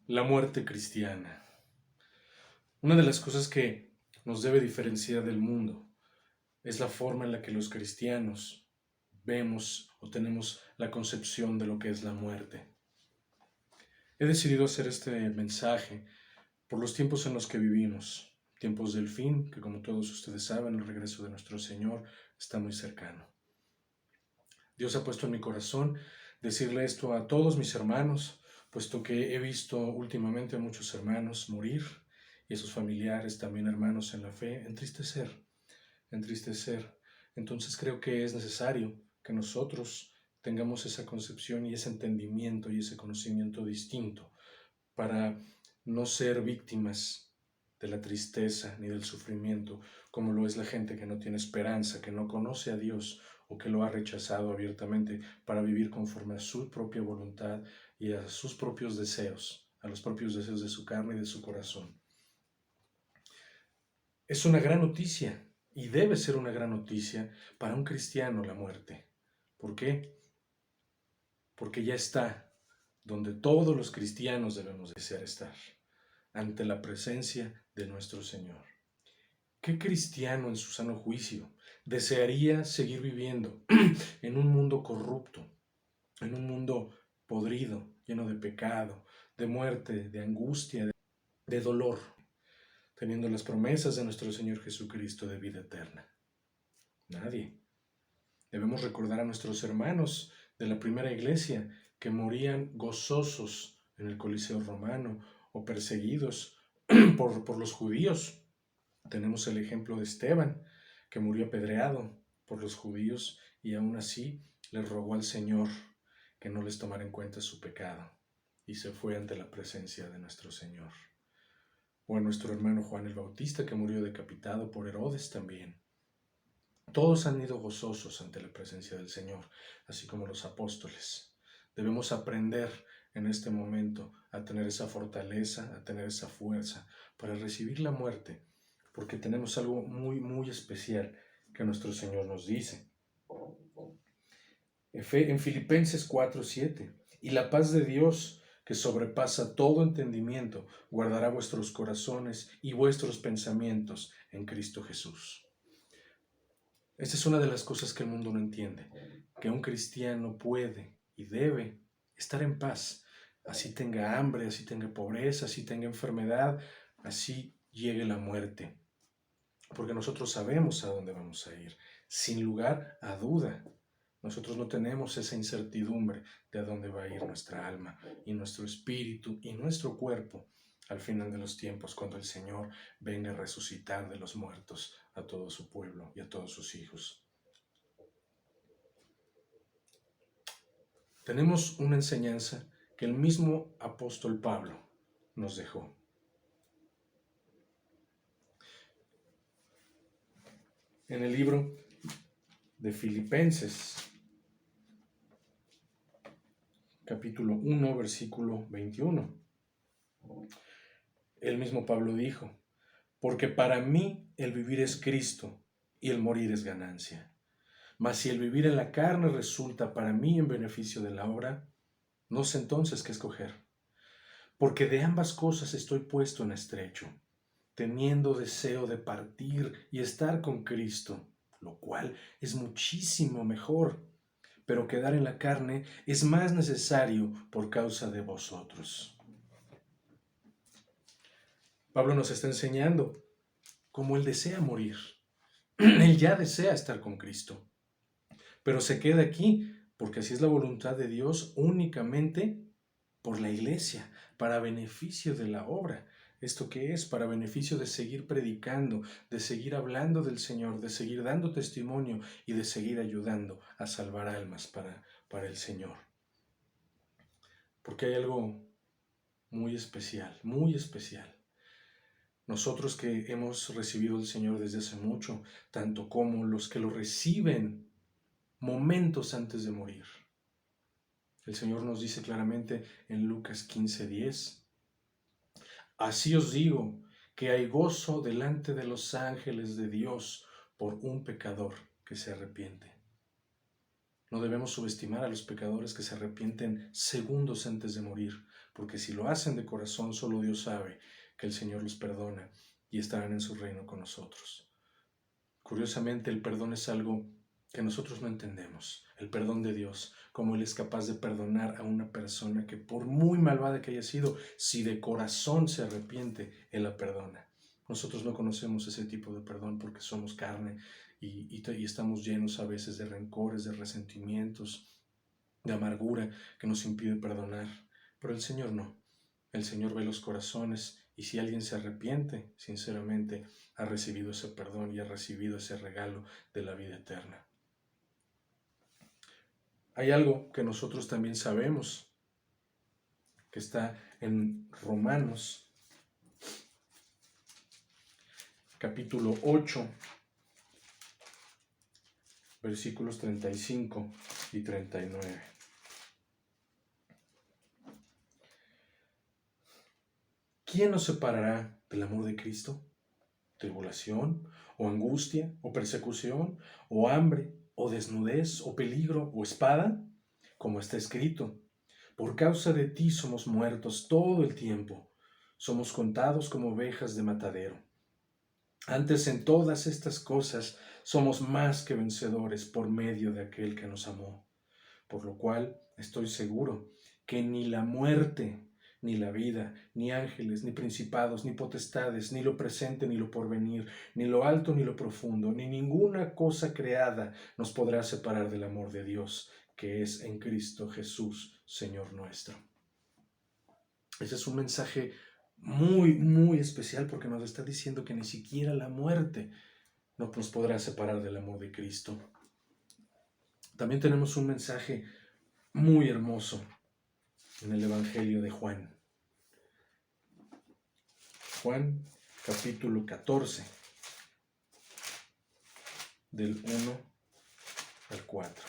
La muerte cristiana. Una de las cosas que nos debe diferenciar del mundo es la forma en la que los cristianos vemos o tenemos la concepción de lo que es la muerte. He decidido hacer este mensaje por los tiempos en los que vivimos, tiempos del fin, que como todos ustedes saben, el regreso de nuestro Señor está muy cercano. Dios ha puesto en mi corazón decirle esto a todos mis hermanos, puesto que he visto últimamente a muchos hermanos morir y a sus familiares, también hermanos en la fe, entristecer. Entonces creo que es necesario que nosotros tengamos esa concepción y ese entendimiento y ese conocimiento distinto para no ser víctimas de la tristeza ni del sufrimiento, como lo es la gente que no tiene esperanza, que no conoce a Dios o que lo ha rechazado abiertamente para vivir conforme a su propia voluntad y a sus propios deseos, a los propios deseos de su carne y de su corazón. Es una gran noticia y debe ser una gran noticia para un cristiano la muerte. ¿Por qué? Porque ya está donde todos los cristianos debemos desear estar, ante la presencia de nuestro Señor. ¿Qué cristiano en su sano juicio desearía seguir viviendo en un mundo corrupto, en un mundo podrido, lleno de pecado, de muerte, de angustia, de dolor, teniendo las promesas de nuestro Señor Jesucristo de vida eterna? Nadie. Debemos recordar a nuestros hermanos de la primera iglesia que morían gozosos en el Coliseo romano o perseguidos por los judíos. Tenemos el ejemplo de Esteban, que murió apedreado por los judíos y aún así le rogó al Señor que no les tomara en cuenta su pecado y se fue ante la presencia de nuestro Señor. O a nuestro hermano Juan el Bautista, que murió decapitado por Herodes también. Todos han ido gozosos ante la presencia del Señor, así como los apóstoles. Debemos aprender en este momento a tener esa fortaleza, a tener esa fuerza para recibir la muerte, porque tenemos algo muy, muy especial que nuestro Señor nos dice. En Filipenses 4:7, y la paz de Dios, que sobrepasa todo entendimiento, guardará vuestros corazones y vuestros pensamientos en Cristo Jesús. Esta es una de las cosas que el mundo no entiende, que un cristiano puede y debe estar en paz, así tenga hambre, así tenga pobreza, así tenga enfermedad, así llegue la muerte, porque nosotros sabemos a dónde vamos a ir, sin lugar a duda. Nosotros no tenemos esa incertidumbre de a dónde va a ir nuestra alma y nuestro espíritu y nuestro cuerpo al final de los tiempos, cuando el Señor venga a resucitar de los muertos a todo su pueblo y a todos sus hijos. Tenemos una enseñanza que el mismo apóstol Pablo nos dejó. En el libro de Filipenses, capítulo 1, versículo 21. El mismo Pablo dijo: porque para mí el vivir es Cristo y el morir es ganancia. Mas si el vivir en la carne resulta para mí en beneficio de la obra, no sé entonces qué escoger. Porque de ambas cosas estoy puesto en estrecho, teniendo deseo de partir y estar con Cristo, lo cual es muchísimo mejor. Pero quedar en la carne es más necesario por causa de vosotros. Pablo nos está enseñando cómo él desea morir. Él ya desea estar con Cristo, pero se queda aquí porque así es la voluntad de Dios, únicamente por la iglesia, para beneficio de la obra. ¿Esto qué es? Para beneficio de seguir predicando, de seguir hablando del Señor, de seguir dando testimonio y de seguir ayudando a salvar almas para el Señor. Porque hay algo muy especial, muy especial. Nosotros que hemos recibido al Señor desde hace mucho, tanto como los que lo reciben momentos antes de morir. El Señor nos dice claramente en Lucas 15:10, así os digo que hay gozo delante de los ángeles de Dios por un pecador que se arrepiente. No debemos subestimar a los pecadores que se arrepienten segundos antes de morir, porque si lo hacen de corazón, solo Dios sabe que el Señor los perdona y estarán en su reino con nosotros. Curiosamente, el perdón es algo que nosotros no entendemos. El perdón de Dios, cómo Él es capaz de perdonar a una persona que por muy malvada que haya sido, si de corazón se arrepiente, Él la perdona. Nosotros no conocemos ese tipo de perdón porque somos carne y estamos llenos a veces de rencores, de resentimientos, de amargura que nos impide perdonar. Pero el Señor no. El Señor ve los corazones y si alguien se arrepiente, sinceramente, ha recibido ese perdón y ha recibido ese regalo de la vida eterna. Hay algo que nosotros también sabemos, que está en Romanos, capítulo 8, versículos 35 y 39. ¿Quién nos separará del amor de Cristo? ¿Tribulación, o angustia, o persecución, o hambre, o desnudez, o peligro, o espada? Como está escrito, por causa de ti somos muertos todo el tiempo, somos contados como ovejas de matadero. Antes en todas estas cosas somos más que vencedores por medio de aquel que nos amó, por lo cual estoy seguro que ni la muerte, ni la vida, ni ángeles, ni principados, ni potestades, ni lo presente, ni lo porvenir, ni lo alto, ni lo profundo, ni ninguna cosa creada nos podrá separar del amor de Dios, que es en Cristo Jesús, Señor nuestro. Ese es un mensaje muy, muy especial porque nos está diciendo que ni siquiera la muerte no nos podrá separar del amor de Cristo. También tenemos un mensaje muy hermoso en el Evangelio de Juan. Juan, capítulo 14, del 1 al 4.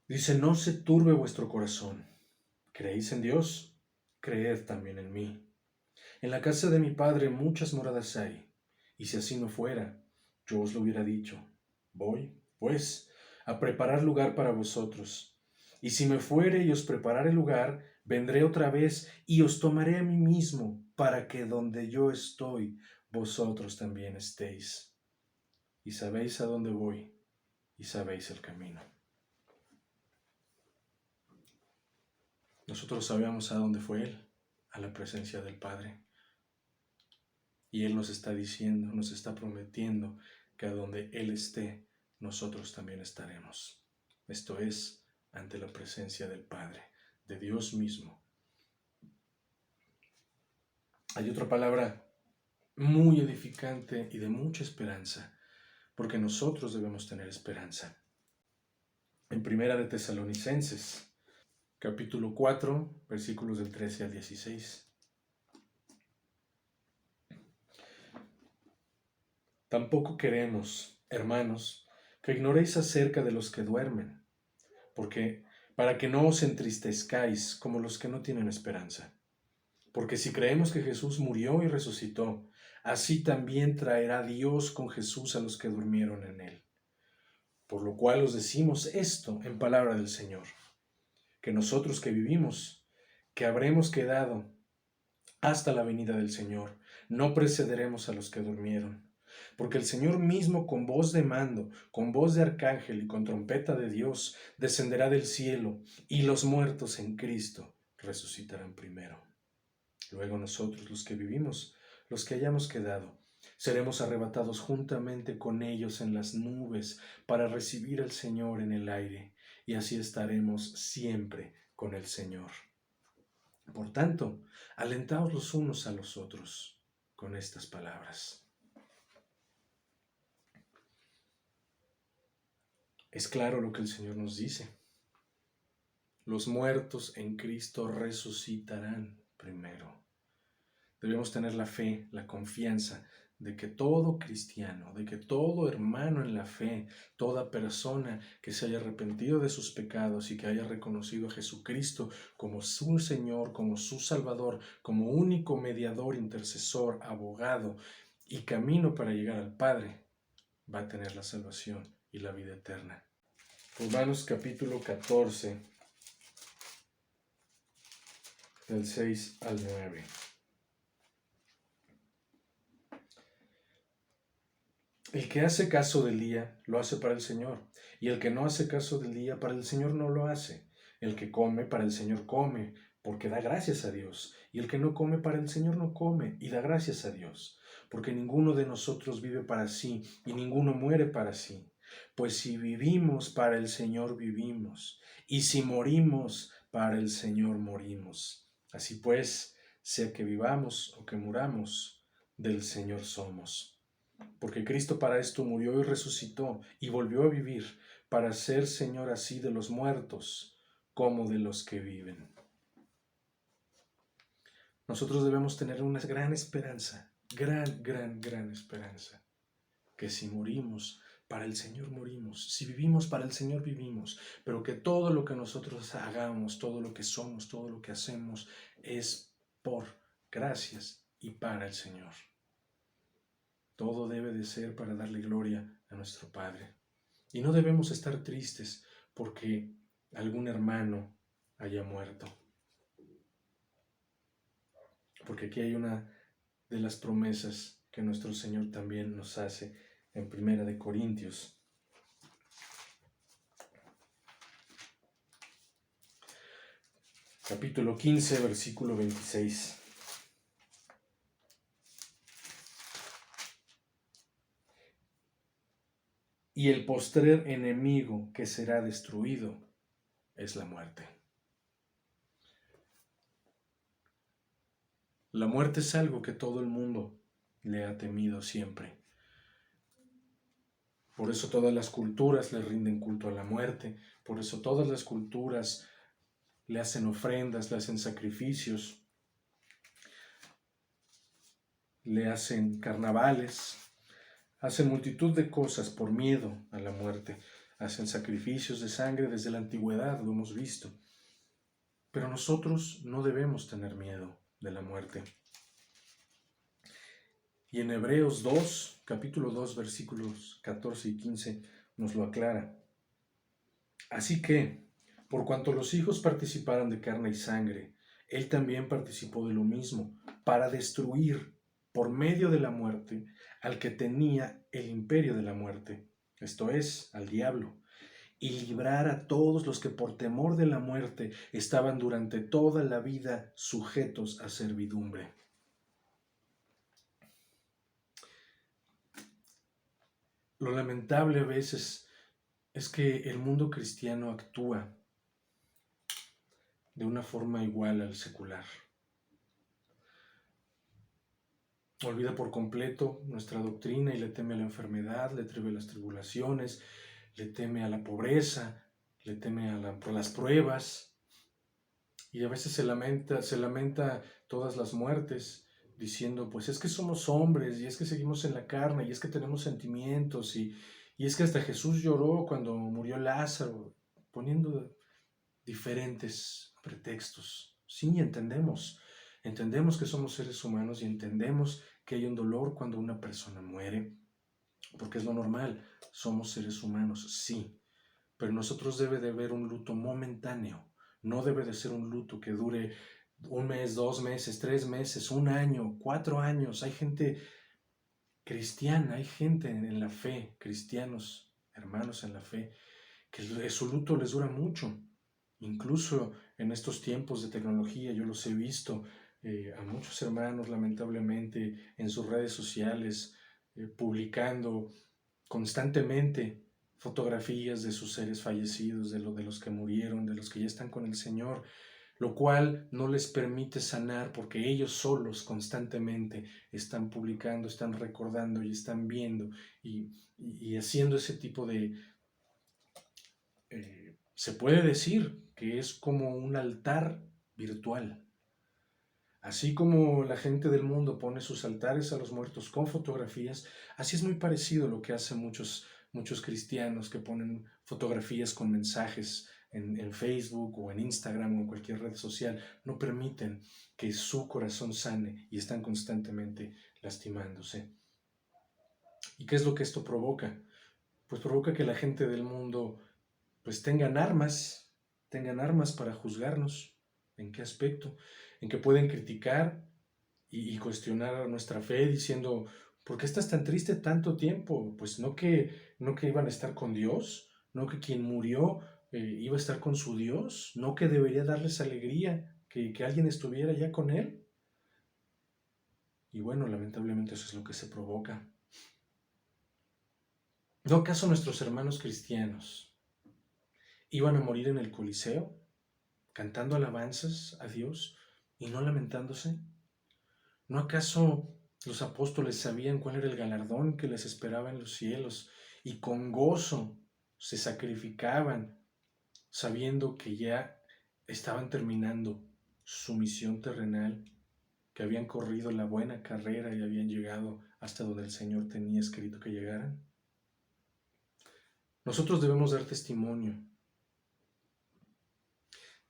Dice, no se turbe vuestro corazón. ¿Creéis en Dios? Creed también en mí. En la casa de mi Padre muchas moradas hay, y si así no fuera, yo os lo hubiera dicho. Voy, pues, a preparar lugar para vosotros. Y si me fuere y os preparare lugar, vendré otra vez y os tomaré a mí mismo, para que donde yo estoy, vosotros también estéis. Y sabéis a dónde voy, y sabéis el camino. Nosotros sabemos a dónde fue Él, a la presencia del Padre. Y Él nos está diciendo, nos está prometiendo que a donde Él esté, nosotros también estaremos. Esto es, ante la presencia del Padre, de Dios mismo. Hay otra palabra muy edificante y de mucha esperanza, porque nosotros debemos tener esperanza. En Primera de Tesalonicenses, capítulo 4, versículos del 13 al 16. Tampoco queremos, hermanos, que ignoréis acerca de los que duermen, porque para que no os entristezcáis como los que no tienen esperanza. Porque si creemos que Jesús murió y resucitó, así también traerá Dios con Jesús a los que durmieron en él. Por lo cual os decimos esto en palabra del Señor, que nosotros que vivimos, que habremos quedado hasta la venida del Señor, no precederemos a los que durmieron. Porque el Señor mismo con voz de mando, con voz de arcángel y con trompeta de Dios, descenderá del cielo, y los muertos en Cristo resucitarán primero. Luego nosotros, los que vivimos, los que hayamos quedado, seremos arrebatados juntamente con ellos en las nubes para recibir al Señor en el aire, y así estaremos siempre con el Señor. Por tanto, alentaos los unos a los otros con estas palabras. Es claro lo que el Señor nos dice. Los muertos en Cristo resucitarán primero. Debemos tener la fe, la confianza de que todo cristiano, de que todo hermano en la fe, toda persona que se haya arrepentido de sus pecados y que haya reconocido a Jesucristo como su Señor, como su Salvador, como único mediador, intercesor, abogado, y camino para llegar al Padre, va a tener la salvación y la vida eterna. Romanos capítulo 14, del 6 al 9. El que hace caso del día, lo hace para el Señor, y el que no hace caso del día, para el Señor no lo hace. El que come, para el Señor come, porque da gracias a Dios, y el que no come, para el Señor no come, y da gracias a Dios, porque ninguno de nosotros vive para sí, y ninguno muere para sí. Pues si vivimos, para el Señor vivimos, y si morimos, para el Señor morimos. Así pues, sea que vivamos o que muramos, del Señor somos. Porque Cristo para esto murió y resucitó y volvió a vivir, para ser Señor así de los muertos como de los que viven. Nosotros debemos tener una gran esperanza, gran esperanza, que si morimos, para el Señor morimos, si vivimos, para el Señor vivimos, pero que todo lo que nosotros hagamos, todo lo que somos, todo lo que hacemos, es por gracias y para el Señor. Todo debe de ser para darle gloria a nuestro Padre. Y no debemos estar tristes porque algún hermano haya muerto. Porque aquí hay una de las promesas que nuestro Señor también nos hace en 1 Corintios. Capítulo 15, versículo 26. Y el postrer enemigo que será destruido es la muerte. La muerte es algo que todo el mundo le ha temido siempre. Por eso todas las culturas le rinden culto a la muerte. Por eso todas las culturas le hacen ofrendas, le hacen sacrificios, le hacen carnavales, hacen multitud de cosas por miedo a la muerte. Hacen sacrificios de sangre desde la antigüedad, lo hemos visto. Pero nosotros no debemos tener miedo de la muerte. Y en Hebreos 2, capítulo 2, versículos 14 y 15, nos lo aclara. Así que, por cuanto los hijos participaron de carne y sangre, él también participó de lo mismo, para destruir, por medio de la muerte, al que tenía el imperio de la muerte, esto es, al diablo, y librar a todos los que por temor de la muerte estaban durante toda la vida sujetos a servidumbre. Lo lamentable a veces es que el mundo cristiano actúa de una forma igual al secular. Olvida por completo nuestra doctrina y le teme a la enfermedad, le teme a las tribulaciones, le teme a la pobreza, le teme a las pruebas. Y a veces se lamenta todas las muertes, diciendo, pues es que somos hombres, y es que seguimos en la carne, y es que tenemos sentimientos, y es que hasta Jesús lloró cuando murió Lázaro, poniendo diferentes pretextos. Sí, entendemos que somos seres humanos y entendemos que hay un dolor cuando una persona muere, porque es lo normal, somos seres humanos, sí, pero nosotros debe de haber un luto momentáneo, no debe de ser un luto que dure 1 mes, 2 meses, 3 meses, 1 año, 4 años. Hay gente cristiana, hay gente en la fe, cristianos, hermanos en la fe, que su luto les dura mucho. Incluso en estos tiempos de tecnología yo los he visto a muchos hermanos lamentablemente en sus redes sociales publicando constantemente fotografías de sus seres fallecidos, de los que murieron, de los que ya están con el Señor, lo cual no les permite sanar porque ellos solos constantemente están publicando, están recordando y están viendo y haciendo ese tipo de... se puede decir que es como un altar virtual. Así como la gente del mundo pone sus altares a los muertos con fotografías, así es muy parecido lo que hacen muchos cristianos que ponen fotografías con mensajes en Facebook o en Instagram o en cualquier red social. No permiten que su corazón sane y están constantemente lastimándose. ¿Y qué es lo que esto provoca? Pues provoca que la gente del mundo pues tengan armas para juzgarnos. ¿En qué aspecto? En que pueden criticar y cuestionar nuestra fe diciendo, ¿por qué estás tan triste tanto tiempo? Pues no que iban a estar con Dios, no que quien murió iba a estar con su Dios, no que debería darles alegría que alguien estuviera ya con Él. Y bueno, lamentablemente eso es lo que se provoca. ¿No acaso nuestros hermanos cristianos iban a morir en el Coliseo, cantando alabanzas a Dios y no lamentándose? ¿No acaso los apóstoles sabían cuál era el galardón que les esperaba en los cielos y con gozo se sacrificaban sabiendo que ya estaban terminando su misión terrenal, que habían corrido la buena carrera y habían llegado hasta donde el Señor tenía escrito que llegaran? Nosotros debemos dar testimonio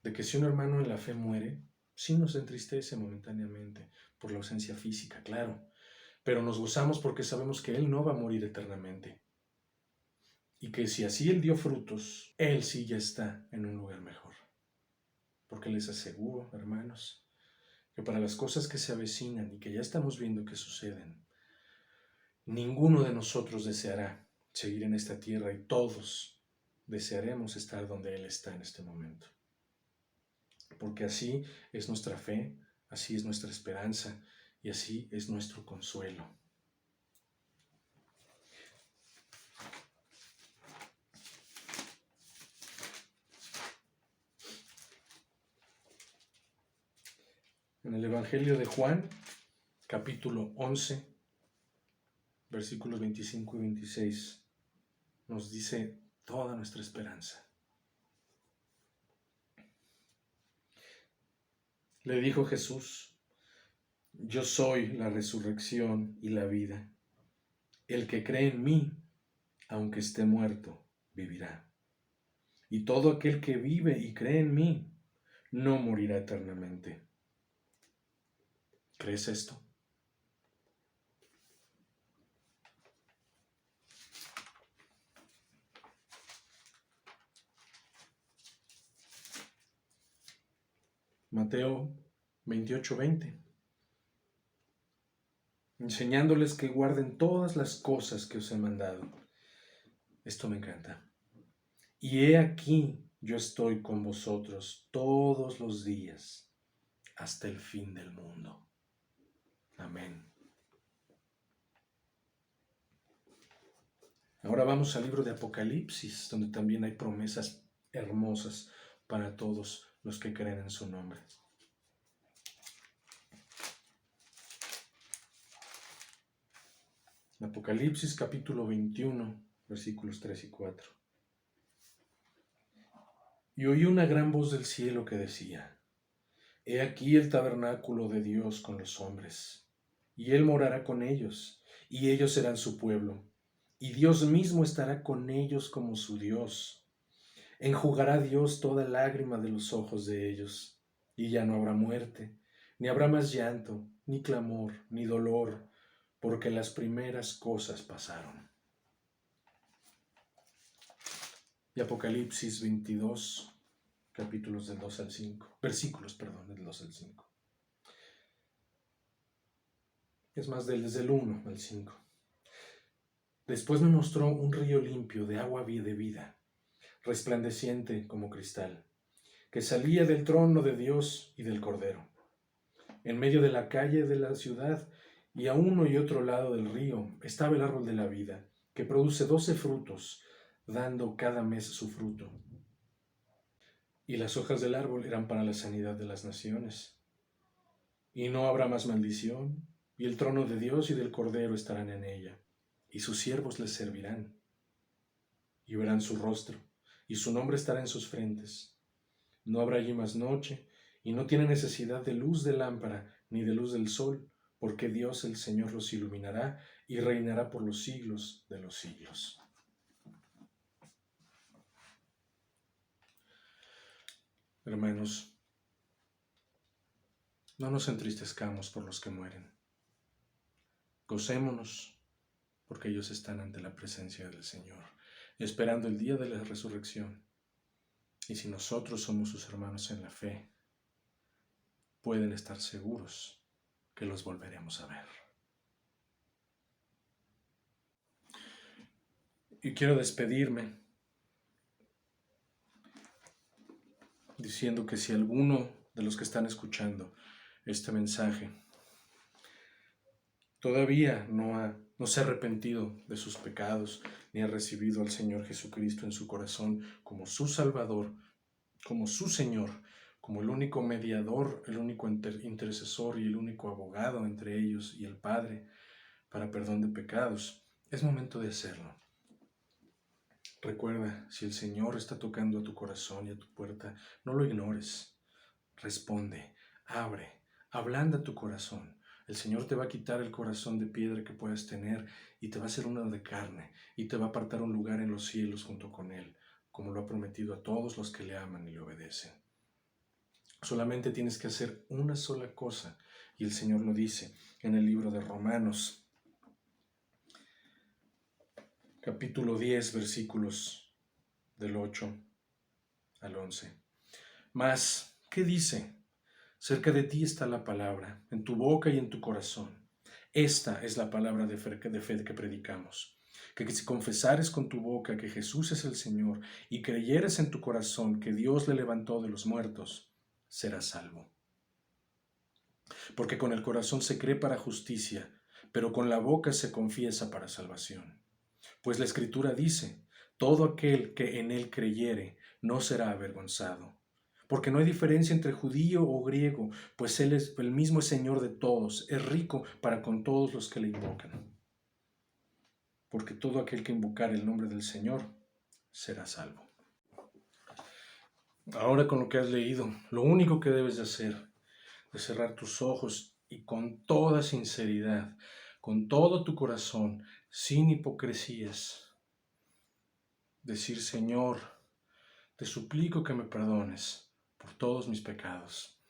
de que si un hermano en la fe muere, sí nos entristece momentáneamente por la ausencia física, claro, pero nos gozamos porque sabemos que Él no va a morir eternamente y que si así Él dio frutos, Él sí ya está en un lugar mejor. Porque les aseguro, hermanos, que para las cosas que se avecinan y que ya estamos viendo que suceden, ninguno de nosotros deseará seguir en esta tierra y todos desearemos estar donde Él está en este momento. Porque así es nuestra fe, así es nuestra esperanza y así es nuestro consuelo. En el Evangelio de Juan, capítulo 11, versículos 25 y 26, nos dice toda nuestra esperanza. Le dijo Jesús: yo soy la resurrección y la vida. El que cree en mí, aunque esté muerto, vivirá. Y todo aquel que vive y cree en mí, no morirá eternamente. ¿Crees esto? Mateo 28:20. Enseñándoles que guarden todas las cosas que os he mandado. Esto me encanta. Y he aquí, yo estoy con vosotros todos los días, hasta el fin del mundo. Amén. Ahora vamos al libro de Apocalipsis, donde también hay promesas hermosas para todos los que creen en su nombre. Apocalipsis capítulo 21, versículos 3 y 4. Y oí una gran voz del cielo que decía: he aquí el tabernáculo de Dios con los hombres, y Él morará con ellos, y ellos serán su pueblo, y Dios mismo estará con ellos como su Dios. Enjugará Dios toda lágrima de los ojos de ellos, y ya no habrá muerte, ni habrá más llanto, ni clamor, ni dolor, porque las primeras cosas pasaron. Y Apocalipsis 22, capítulos del 2 al 5, versículos, del 2 al 5. Es más, desde el 1 al 5. Después me mostró un río limpio de agua de vida, resplandeciente como cristal, que salía del trono de Dios y del Cordero. En medio de la calle de la ciudad y a uno y otro lado del río estaba el árbol de la vida, que produce 12 frutos, dando cada mes su fruto. Y las hojas del árbol eran para la sanidad de las naciones. Y no habrá más maldición, y el trono de Dios y del Cordero estarán en ella, y sus siervos les servirán. Y verán su rostro, y su nombre estará en sus frentes. No habrá allí más noche, y no tiene necesidad de luz de lámpara, ni de luz del sol, porque Dios el Señor los iluminará, y reinará por los siglos de los siglos. Hermanos, no nos entristezcamos por los que mueren. Gocémonos, porque ellos están ante la presencia del Señor, esperando el día de la resurrección. Y si nosotros somos sus hermanos en la fe, pueden estar seguros que los volveremos a ver. Y quiero despedirme diciendo que si alguno de los que están escuchando este mensaje todavía no se ha arrepentido de sus pecados, ni ha recibido al Señor Jesucristo en su corazón como su Salvador, como su Señor, como el único mediador, el único intercesor y el único abogado entre ellos y el Padre para perdón de pecados, es momento de hacerlo. Recuerda, si el Señor está tocando a tu corazón y a tu puerta, no lo ignores. Responde, abre, ablanda tu corazón. El Señor te va a quitar el corazón de piedra que puedas tener y te va a hacer uno de carne y te va a apartar un lugar en los cielos junto con Él, como lo ha prometido a todos los que le aman y le obedecen. Solamente tienes que hacer una sola cosa y el Señor lo dice en el libro de Romanos, capítulo 10, versículos del 8 al 11. Mas, ¿qué dice? Cerca de ti está la palabra, en tu boca y en tu corazón. Esta es la palabra de fe que predicamos. Que si confesares con tu boca que Jesús es el Señor y creyeres en tu corazón que Dios le levantó de los muertos, serás salvo. Porque con el corazón se cree para justicia, pero con la boca se confiesa para salvación. Pues la Escritura dice, todo aquel que en él creyere no será avergonzado. Porque no hay diferencia entre judío o griego, pues Él es el mismo Señor de todos, es rico para con todos los que le invocan. Porque todo aquel que invocare el nombre del Señor será salvo. Ahora con lo que has leído, lo único que debes de hacer es cerrar tus ojos y con toda sinceridad, con todo tu corazón, sin hipocresías, decir, Señor, te suplico que me perdones por todos mis pecados.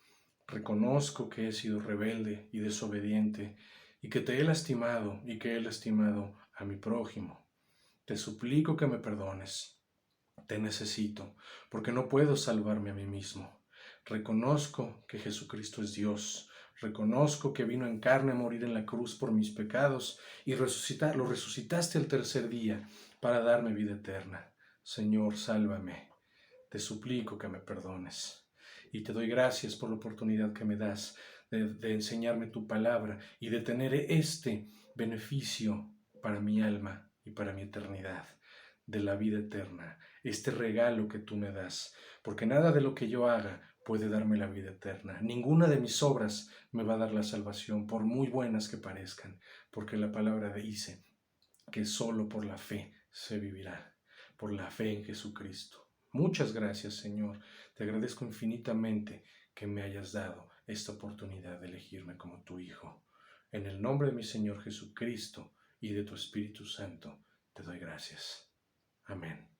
Reconozco que he sido rebelde y desobediente y que te he lastimado y que he lastimado a mi prójimo. Te suplico que me perdones. Te necesito, porque no puedo salvarme a mí mismo. Reconozco que Jesucristo es Dios. Reconozco que vino en carne a morir en la cruz por mis pecados y lo resucitaste al tercer día para darme vida eterna. Señor, sálvame. Te suplico que me perdones. Y te doy gracias por la oportunidad que me das de enseñarme tu palabra y de tener este beneficio para mi alma y para mi eternidad, de la vida eterna, este regalo que tú me das, porque nada de lo que yo haga puede darme la vida eterna. Ninguna de mis obras me va a dar la salvación, por muy buenas que parezcan, porque la palabra dice que solo por la fe se vivirá, por la fe en Jesucristo. Muchas gracias, Señor. Te agradezco infinitamente que me hayas dado esta oportunidad de elegirme como tu Hijo. En el nombre de mi Señor Jesucristo y de tu Espíritu Santo, te doy gracias. Amén.